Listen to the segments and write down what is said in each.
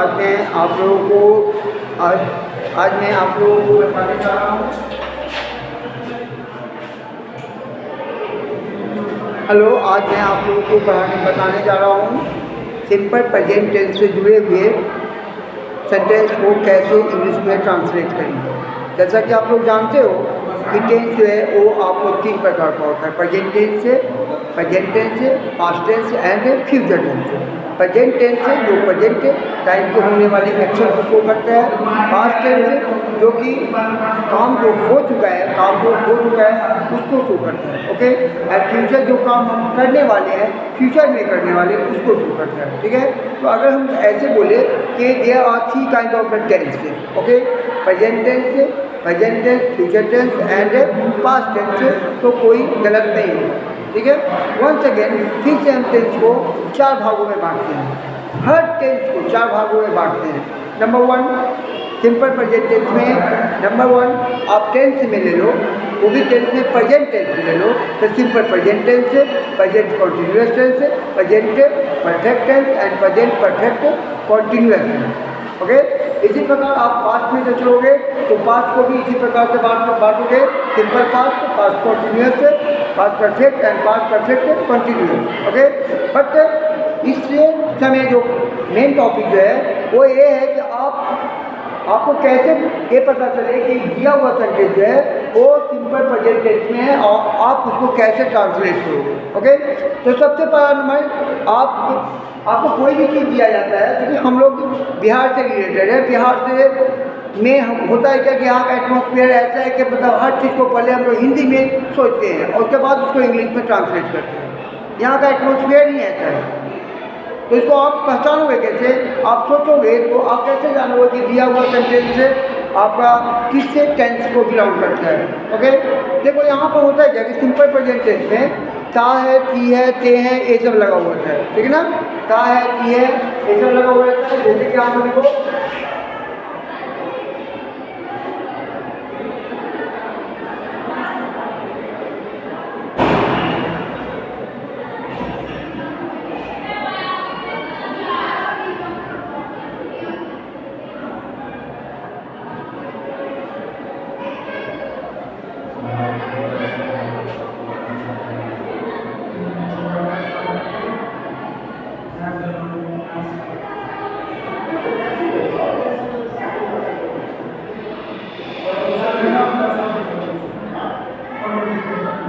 आज मैं आप लोगों को आज मैं आप लोगों को बताने जा रहा हूँ। हेलो, आज मैं आप लोगों को बताने जा रहा हूँ सिंपल प्रेजेंट टेंस से जुड़े हुए सेंटेंस को कैसे इंग्लिश में ट्रांसलेट करेंगे। जैसा कि आप लोग जानते हो कि टेंस जो है वो आपको 3 प्रकार का होता है, प्रेजेंट टेंस से, past tense and future tense. Present tense से जो प्रेजेंट टाइम पे होने वाली एक्शन को शो करता है, पास्ट टेंस से जो कि काम जो हो चुका है उसको शो करता है, ओके। एंड फ्यूचर जो काम हम करने वाले हैं, फ्यूचर में करने वाले उसको शो करता है, ठीक है। तो अगर हम ऐसे बोले कि there are 3 kind of tense, okay, present tense, future tense and past tense, तो कोई गलत नहीं है, ठीक है। वंस अगेन फिर से हम टेंस को 4 भागों में बांटते हैं, हर टेंस को 4 भागों में बांटते हैं। नंबर 1 सिंपल प्रेजेंट टेंस में, नंबर 1 आप टेंस में ले लो, वो भी टेंस में प्रेजेंट टेंस में ले लो, तो simple present tense, present continuous tense, present perfect tense and present perfect continuous tense, okay. इसी प्रकार आप पास्ट में जो चलोगे तो पास्ट को भी इसी प्रकार से बांटोगे, simple past continuous, past perfect and past perfect continuous, okay. But इससे समय जो मेन टॉपिक जो है वो ये है कि आपको कैसे ये पता चले कि दिया हुआ सेंटेंस जो है वो सिंपल प्रेजेंट टेंस में है और आप उसको कैसे ट्रांसलेट करोगे, ओके। तो सबसे पहला नंबर आपको कोई भी चीज़ दिया जाता है, क्योंकि हम लोग बिहार से रिलेटेड है, बिहार से में होता है क्या कि यहाँ का एटमॉस्फेयर ऐसा है कि मतलब हर चीज़ को पहले हम लोग हिंदी में सोचते हैं और उसके बाद उसको इंग्लिश में ट्रांसलेट करते हैं। यहाँ का एटमॉस्फेयर ही ऐसा है, तो इसको आप पहचानोगे कैसे, आप सोचोगे तो आप कैसे जानोगे कि दिया हुआ सेंटेंस से आपका किससे टेंस को बिलोंग करता है, ओके। देखो यहाँ पर होता है क्या कि सिंपल प्रेजेंट टेंस में ता है, ती है, ते हैं, ये सब लगा हुआ होता है, ठीक है ना। ता है, ती है, ये सब लगा हुआ रहता है। जैसे कि आप देखो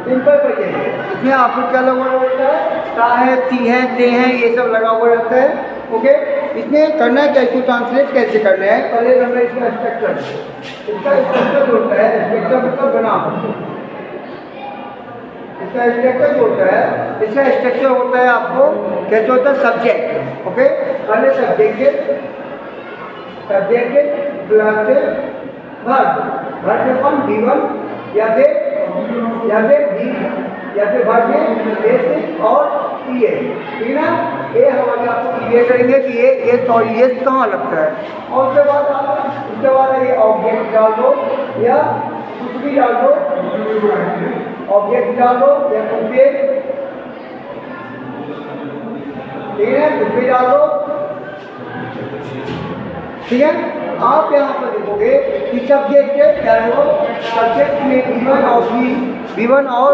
सिंपल प्रेजेंट, इसमें आपको क्या लगा हुआ रहता है, ता है, ती है, ते हैं, ये सब लगा हुआ रहता है, ओके। इसमें करना है क्या, इसको ट्रांसलेट कैसे करना है, पहले हमने इसका स्ट्रक्चर होता है, स्ट्रक्चर मतलब बना, इसका स्ट्रक्चर होता है आपको कैसे होता है, सब्जेक्ट, ओके। पहले सब्जेक्ट प्लस वर्ब में कौन V1 या फिर वर्ब में एस और पी ए, ठीक है ना। ये हमारे आपको क्लियर करेंगे कि ये एस और एस कहाँ लगता है, और उसके बाद ये ऑब्जेक्ट डाल दो या कुछ भी डाल दो, ऑब्जेक्ट डाल दो या कुछ भी, ठीक है, कुछ भी डाल दो, ठीक है। आप यहाँ पर देखोगे कि सब्जेक्ट क्या है, सब्जेक्ट में V1 और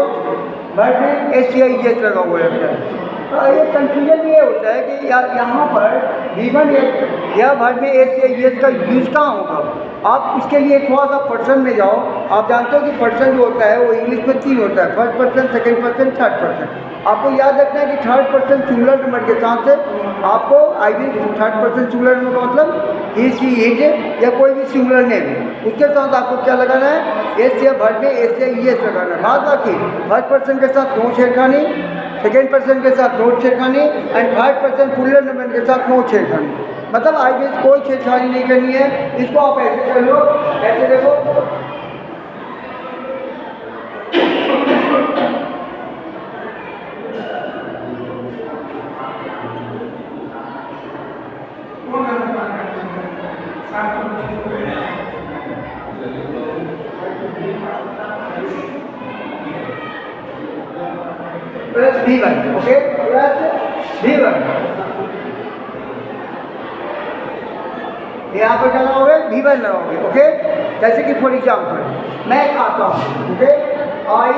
वर्ब में एस या एस लगा हुआ रहता है। तो ये कंफ्यूजन ये होता है कि यहाँ पर V1 या वर्ब में एस या एस का यूज़ कहाँ होगा। आप इसके लिए थोड़ा सा पर्सन में जाओ। आप जानते हो कि पर्सन जो होता है वो इंग्लिश में 3 होता है, first person, second person, third person. आपको याद रखना है कि थर्ड पर्सन सिंगुलर नंबर के साथ आपको I mean third person singular number का मतलब ही, शी, इट या कोई भी सिंगुलर नेम, उसके साथ आपको क्या लगाना है, एस या वर्ब में एस या एस लगाना है। बाद बाकी फर्स्ट पर्सन के साथ नो छेड़खानी, सेकेंड पर्सन के साथ नो छेड़खानी and third person puller number के साथ नो छेड़खानी। मतलब आई मीन कोई छेड़खानी नहीं करनी है। इसको आप ऐसे कर लो, ऐसे देखो, plus V1, okay, plus V1, यहाँ पर क्या लगाओगे, V1 लगाओगे। ओके, जैसे कि फॉर एग्जाम्पल मैं खाता हूँ। ओके, आई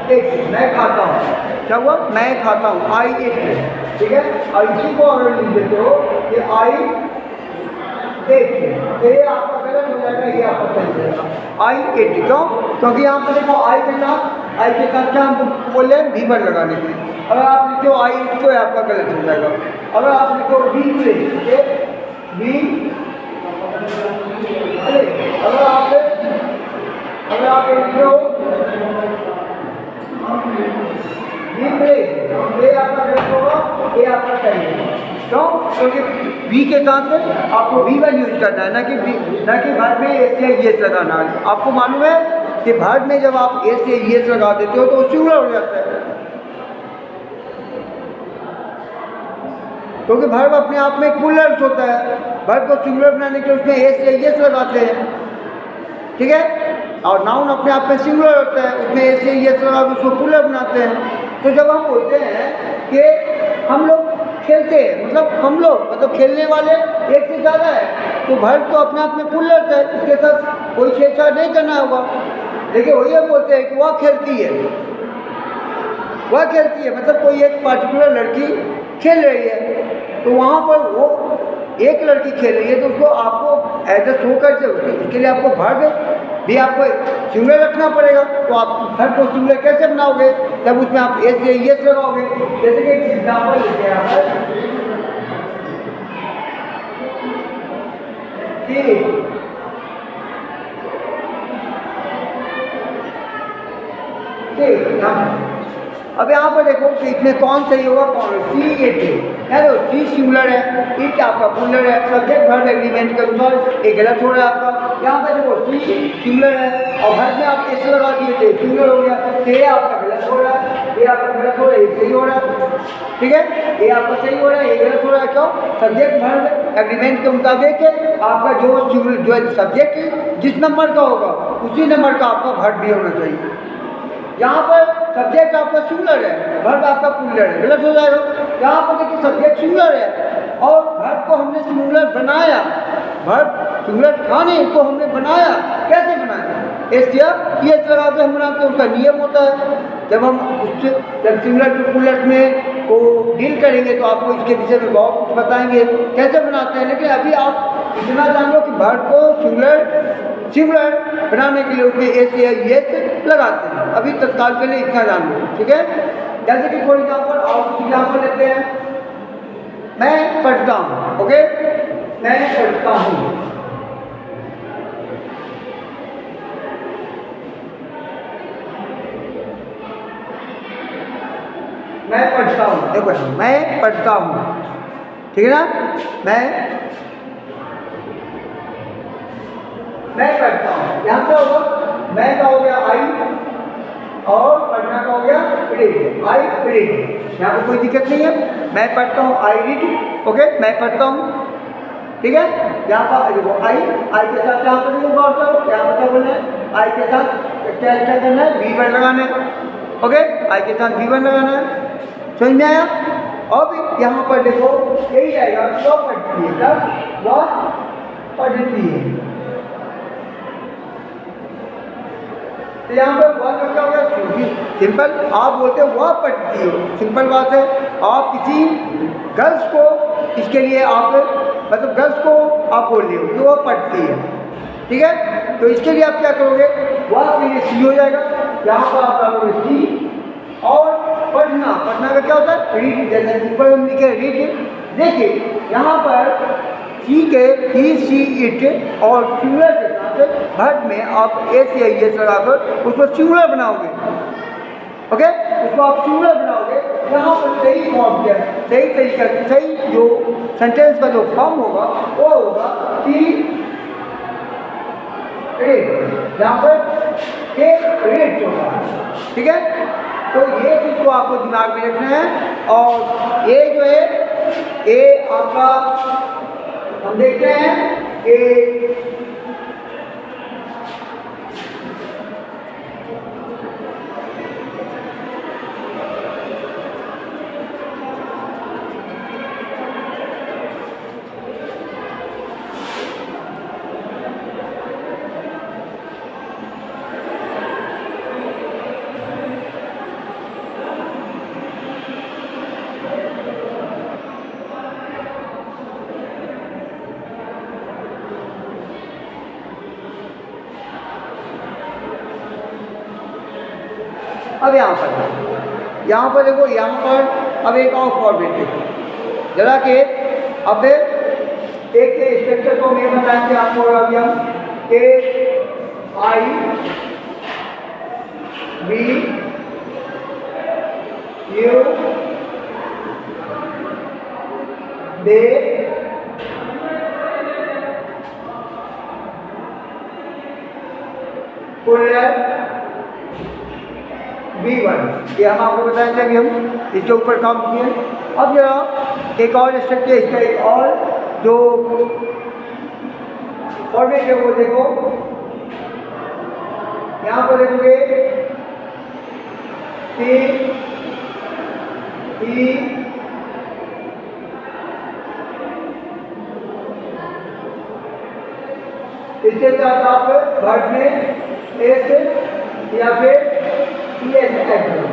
एक, मैं खाता हूँ, क्या हुआ, मैं खाता हूँ, आई एक, ठीक है। और इसी को अगर लिख देते हो कि आई एक, तो ये आपका गलत हो जाएगा, ये आपका सही हो जाएगा। आई एट, क्यों, क्योंकि यहाँ पर देखो आई के साथ क्या हम बोल रहे हैं, V1 लगाने के लिए। अगर आप लिखो आई एट तो आपका गलत हो जाएगा। अगर आप लिखो V प्ले, V, अगर आप लिखो ये आपका गलत होगा, ये आपका सही है। क्यों, क्योंकि V के साथ आपको V1 यूज करना है, ना कि भाग में एस या ES लगाना है। आपको मालूम है कि भाग में जब आप एस या ES लगा देते हो तो वो सिंगुलर हो जाता है, क्योंकि वर्ब अपने आप में प्लूरल्स होता है। वर्ब को सिंगुलर बनाने के लिए उसमें एस या ES लगाते हैं, ठीक है। और नाउन अपने आप में सिंगुलर होता है, उसमें एस या ES लगा के उसको प्लूरल बनाते हैं। तो जब हम बोलते हैं कि हम लोग खेलते हैं, मतलब खेलने वाले एक से ज़्यादा है, तो वर्ब तो अपने आप में प्लूरल है, इसके साथ कोई छेड़छाड़ नहीं करना होगा। देखिए वही हम बोलते हैं कि वह खेलती है, मतलब कोई एक पार्टिकुलर लड़की खेल रही है, तो वहाँ पर वो एक लड़की खेल रही है, तो उसको आपको एज ए शो करके उसके लिए आपको वर्ब भी आपको सिंगुलर रखना पड़ेगा। तो आप वर्ब को सिंगुलर कैसे बनाओगे, जब उसमें आप एस या ES लगाओगे। जैसे कि एग्जाम्पल लेते हैं आप, अब यहाँ पर देखो कि इसमें कौन सही होगा, कौन सी एट है, सी सिंगुलर है, इट आपका प्लूरल है, सब्जेक्ट वर्ब एग्रीमेंट के अनुसार ये गलत हो रहा है आपका। यहाँ पर देखो सी सिंगुलर है और वर्ब में आप एस लगा दिए थे, सिंगुलर हो गया, तो ये आपका गलत हो रहा है, ये आपका गलत हो रहा है, ये सही हो रहा है, ठीक है। ये आपका सही हो रहा है, ये गलत हो रहा है, क्यों, सब्जेक्ट वर्ब एग्रीमेंट के मुताबिक आपका जो सब्जेक्ट जिस नंबर का होगा उसी नंबर का आपका वर्ब भी होना चाहिए। यहाँ पर सब्जेक्ट आपका सिंगुलर है, वर्ब आपका प्लूरल है, गलत हो जाएगा। यहाँ पर देखिए सब्जेक्ट सिंगुलर है और वर्ब को हमने सिंगुलर बनाया, वर्ब सिंगुलर था नहीं, इसको हमने बनाया, कैसे बनाया, एस या ES लगा के हम बनाते हैं, उसका नियम होता है। जब सिंगुलर टू प्लूरल में को डील करेंगे तो आपको इसके विषय में बहुत कुछ बताएंगे कैसे बनाते हैं, लेकिन अभी आप इतना जान लो कि वर्ब को सिंगुलर बनाने के लिए उसमें एस या ES लगाते हैं। अभी तत्काल के लिए इतना जान लो, ठीक है। जैसे कि फॉर एग्जाम्पल आप एग्जाम्पल लेते हैं, मैं पढ़ता हूँ। ओके, मैं पढ़ता हूँ, मैं पढ़ता हूँ, देखो मैं पढ़ता हूँ, ठीक है ना। मैं पढ़ता हूँ, यहाँ पे होगा मैं का हो गया आई और पढ़ना का हो गया रीड, आई रीड। यहाँ पे कोई दिक्कत नहीं है, मैं पढ़ता हूँ, आई रीड। ओके, मैं पढ़ता हूँ, ठीक है। यहाँ पर देखो आई के साथ यहाँ पर देखो गौर करो, यहाँ पर क्या बोलना है, आई के साथ क्या करना है, V1 लगाना है। ओके, आई के साथ V1 लगाना है, समझ में आया। अब यहाँ पर देखो यही आएगा, वह पढ़ती है, तब वह पढ़ती है, तो यहाँ पर वह क्या हो गया, सिंपल आप बोलते हो वह पढ़ती हो, सिंपल बात है। आप किसी गर्ल्स को इसके लिए आप मतलब गर्ल्स को आप बोल रहे हो कि वह पढ़ती है, ठीक है। तो इसके लिए आप क्या करोगे, वह के लिए सी हो जाएगा, यहाँ पर आप डालोगे सी। और पढ़ना का क्या होता है, रीड, जैसे ऊपर हम लिखे रीड। देखिए यहाँ पर सी के ही, सी, इट और सिंगुलर के साथ वर्ब में आप एस या ES लगाकर उसको सिंगुलर बनाओगे। ओके, उसको आप सिंगुलर बनाओगे। यहाँ पर सही फॉर्म क्या है, सही तरीका, सही जो सेंटेंस का जो फॉर्म होगा वो होगा कि रेड, यहाँ पर एक रेड होगा, ठीक है। तो ये चीज़ को आपको दिमाग में रखना है। और ये जो है ये आपका हम देखते हैं कि अब यहाँ पर देखो, यहाँ पर अब एक और फॉर्मेट देखो जरा कि अब एक स्ट्रक्चर को मैं बताएंगे आपको अभी हम कि आई बी यू दे B1, ये हम आपको बताए थे, अभी हम इसके ऊपर काम किए। अब जरा एक और स्ट्रक्चर, इसका एक और जो फॉर्मेट है वो देखो, यहाँ पर देखोगे P E इसके साथ आप वर्ड में एस या फिर ES ऐड करो,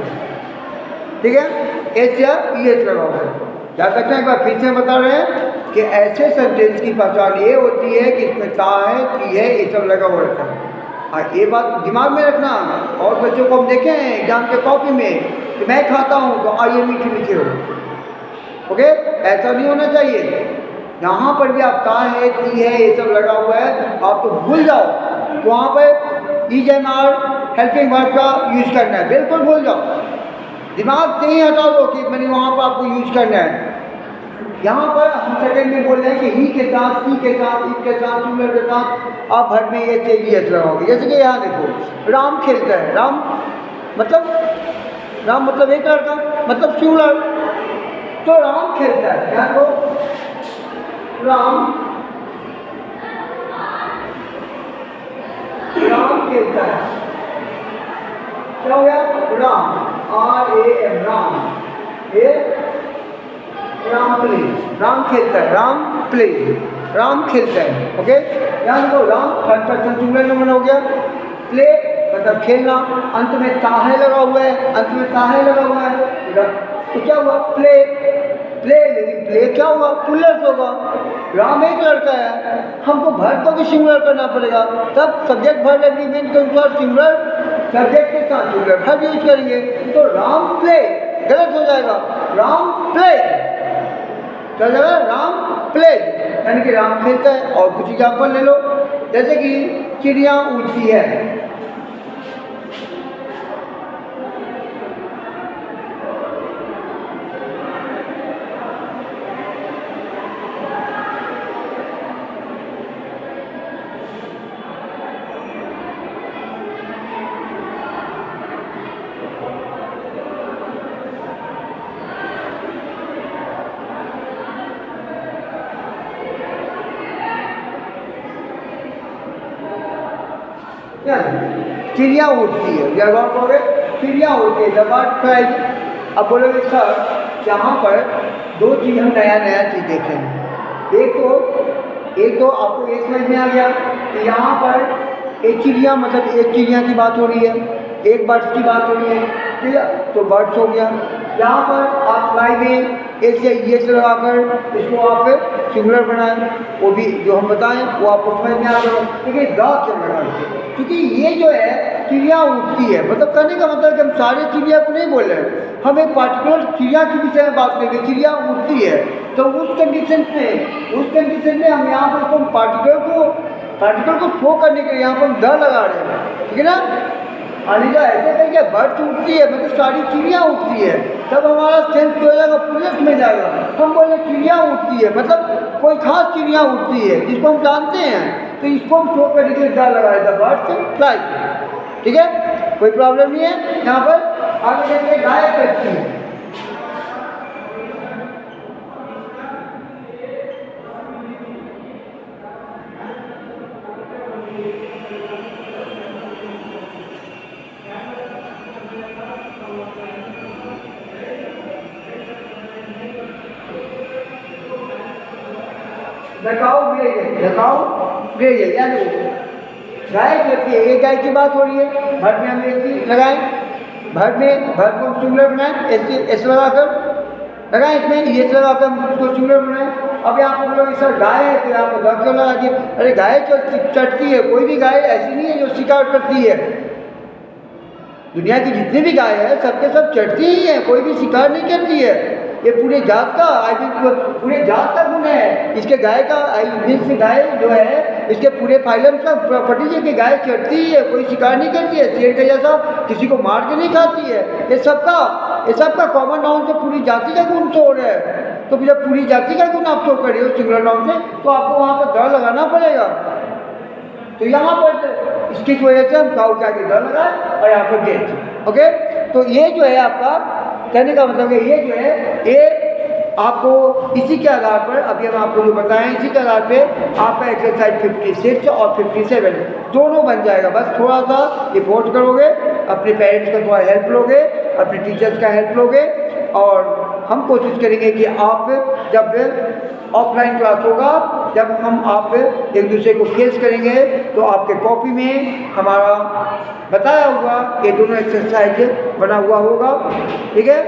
ठीक है, एस या ES लगाओ। क्या कहते हैं, एक बार फिर से बता रहे हैं कि ऐसे सेंटेंस की पहचान ये होती है कि इसमें ता है, ती है, ये सब लगा हुआ रहता है। और ये बात दिमाग में रखना, और बच्चों को हम देखें एग्जाम के कॉपी में कि मैं खाता हूँ तो आइए मीठे मीठे हो, ओके, ऐसा नहीं होना चाहिए। यहाँ पर भी आप ता है, ती है, ये सब लगा हुआ है, आप तो भूल जाओ तो वहाँ पर is and are helping verb का यूज करना है, बिल्कुल भूल जाओ, दिमाग से ही हटा दो कि मैंने वहाँ पर आपको यूज करना है। यहाँ पर हम सेकंड में बोल रहे हैं कि ही के साथ, सी के साथ, इट के साथ, सिंगुलर के साथ आप वर्ब में ये चाहिए लगाओगे। जैसे कि यहाँ देखो, राम खेलता है, राम मतलब एक लड़का, मतलब सिंगुलर, तो राम खेलता है, क्या तो राम खेलता है, क्या हो गया, राम, RAM, राम, ये राम प्ले, राम खेलता है, राम प्ले, राम खेलता है, ओके। यहाँ देखो, राम थर्ड पर्सन सिंगुलर में हो गया, प्ले मतलब खेलना, अंत में ताहे लगा हुआ है, अंत में ताहे लगा हुआ है, तो क्या हुआ, प्ले, लेकिन प्ले क्या हुआ, प्लूरल होगा, राम एक लड़का है, हमको वर्ब को भी सिंगुलर करना पड़ेगा, तब सब्जेक्ट वर्ब एग्रीमेंट के अनुसार सिंगुलर सब्जेक्ट के साथ सिंगुलर वर्ब यूज करेंगे, तो राम प्ले गलत हो जाएगा, राम प्ले क्या जाएगा, राम प्ले, यानी कि राम खेलता है। और कुछ एग्जाम्पल ले लो, जैसे कि चिड़िया उड़ती है, चिड़िया उड़ती है, जब आप बोलोगे चिड़िया उड़ती है, जब आप फ्लाइज, अब बोलोगे सर यहाँ पर दो चीज़ हम नया चीज़ देखें, एक तो आपको ये समझ में आ गया कि यहाँ पर एक चिड़िया मतलब एक चिड़िया की बात हो रही है, एक बर्ड्स की बात हो रही है, ठीक है, तो बर्ड्स हो गया। यहाँ पर आप फ्लाई में एक से ये से लगाकर इसको आप सिंगुलर बनाएं, वो भी जो हम बताएं वो आपको समझ में आ गया, लेकिन द क्यों लगाएंगे, क्योंकि ये जो है चिड़िया उड़ती है, मतलब कहने का मतलब कि हम सारे चिड़िया को नहीं बोल रहे हैं, हम एक पार्टिकुलर चिड़िया के विषय में बात करेंगे, चिड़िया उड़ती है, तो उस कंडीशन में हम यहाँ पर उसको पार्टिकुलर को शो करने के लिए यहाँ पर हम द लगा रहे हैं, ठीक है ना। अनिजा ऐसे कहेंगे बर्ड्स उड़ती है मतलब सारी चिड़िया उड़ती है, तब हमारा सेंस हो जाएगा, पुलिस में जाएगा, हम बोले चिड़िया उड़ती है मतलब कोई खास चिड़िया उड़ती है जिसको हम जानते हैं, तो इसको हम शो करने के लिए द लगाएगा, बर्ड्स फ्लाई, ठीक है, कोई प्रॉब्लम नहीं है। यहाँ पर आगे देखिए गाय करती है, दिखाओ ग्रेजल, यानी गाय करती है, एक गाय की बात हो रही है, भट में हम ऐसी लगाएं, भट में भट को सिंगुलर बनाएं, ऐसे लगाकर लगाएं, इसमें ये लगाकर हम उसको सिंगुलर बनाएं। अब यहाँ पर लोग सर गाय है तो यहाँ पर द क्यों लगा दिए, अरे गाय चटती है, कोई भी गाय ऐसी नहीं है जो शिकार करती है, दुनिया की जितनी भी गाय है सबके सब चढ़ती ही है, कोई भी शिकार नहीं करती है। ये पूरे जात का पूरे जात का गुण है। इसके गाय का मीन्स गाय जो है इसके पूरे फाइलम का प्रॉपर्टी है कि गाय चढ़ती ही है, कोई शिकार नहीं करती है, शेर के जैसा किसी को मार के नहीं खाती है। ये सबका कॉमन नाउन से पूरी जाति का गुण शो हो रहा है। तो जब पूरी जाति का गुण आप शो कर रहे हो सिंगुलर नाउन से, तो आपको वहाँ पर दर लगाना पड़ेगा। तो यहाँ पर इसकी वजह से हम काउ के आगे दर लगाए और यहाँ पर गेट। ओके, तो ये जो है आपका कहने का मतलब है, ये जो है ये आपको इसी के आधार पर अभी हम आपको जो बताएं इसी के आधार पे आपका एक्सरसाइज 56 और 57 दोनों बन जाएगा। बस थोड़ा सा रिपोर्ट करोगे, अपने पेरेंट्स का थोड़ा हेल्प लोगे, अपने टीचर्स का हेल्प लोगे, और हम कोशिश करेंगे कि आप जब ऑफलाइन क्लास होगा, जब आप एक दूसरे को फेस करेंगे, तो आपके कॉपी में हमारा बताया हुआ ये दोनों एक्सरसाइज बना हुआ होगा, ठीक है,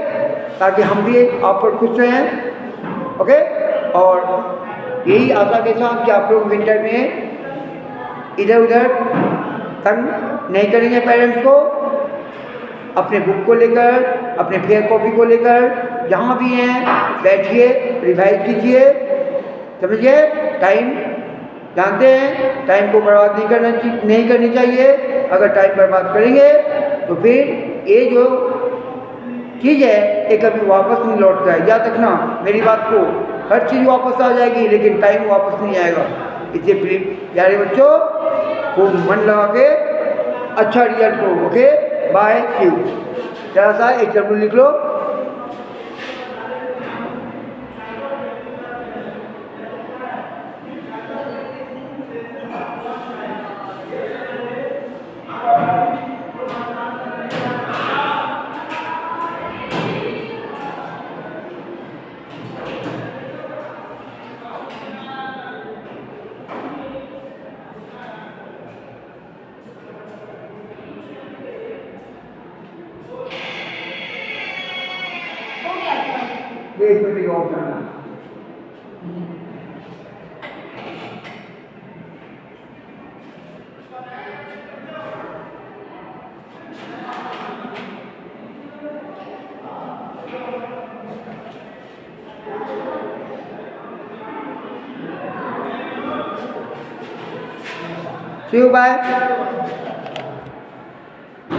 ताकि हम भी आप पर खुश रहें। ओके, और यही आशा के साथ कि आप लोग विंटर में इधर उधर तंग नहीं करेंगे पेरेंट्स को, अपने बुक को लेकर, अपने फेयर कॉपी को लेकर जहाँ भी हैं बैठिए, रिवाइज कीजिए, समझिए। टाइम जानते हैं, टाइम को बर्बाद नहीं करनी चाहिए। अगर टाइम बर्बाद करेंगे तो फिर ये जो चीज़ है ये कभी वापस नहीं लौटता है। याद रखना मेरी बात को, हर चीज़ वापस आ जाएगी लेकिन टाइम वापस नहीं आएगा। इसलिए प्यारे बच्चों खूब मन लगा के अच्छा रिजल्ट करो। Okay, bye, see you. जरा सा एक जरूर लिख लो। एक मिनट और करना। See you, bye.